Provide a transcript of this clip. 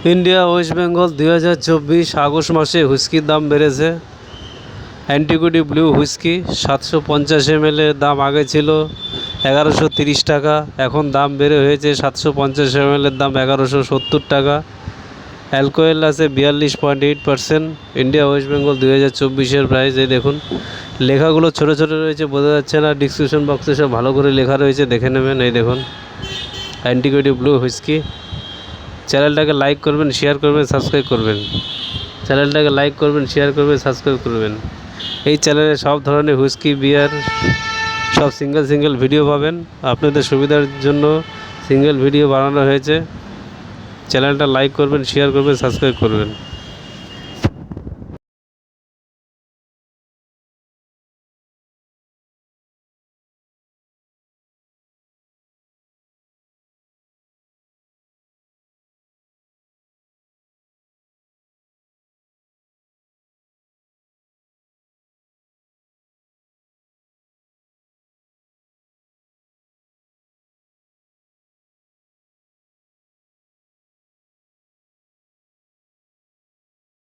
India West Bengal 2024 August মাসে হুইস্কির দাম বেড়েছে। অ্যান্টিকুইটি ব্লু হুইস্কি 750 ml এর দাম আগে ছিল 1130 টাকা, এখন দাম বেড়ে হয়েছে 750 ml এর দাম 1170 টাকা। অ্যালকোহল আছে 42.8%। ইন্ডিয়া ওয়েস্ট বেঙ্গল 2024-এর প্রাইস এই দেখুন, লেখাগুলো ছোটো ছোটো রয়েছে, বোঝা যাচ্ছে না। ডিসক্রিপশন বক্সে সব ভালো করে লেখা রয়েছে, দেখে নেবেন। এই দেখুন অ্যান্টিকুইটি ব্লু হুইস্কি। চ্যানেলটাকে লাইক করবেন, শেয়ার করবেন, সাবস্ক্রাইব করবেন। চ্যানেলটাকে লাইক করবেন, শেয়ার করবেন, সাবস্ক্রাইব করবেন। এই চ্যানেলে সব ধরনের হুইস্কি, বিয়ার সব সিঙ্গেল ভিডিও পাবেন। আপনাদের সুবিধার জন্য সিঙ্গেল ভিডিও বানানো হয়েছে। চ্যানেলটা লাইক করবেন, শেয়ার করবেন, সাবস্ক্রাইব করবেন।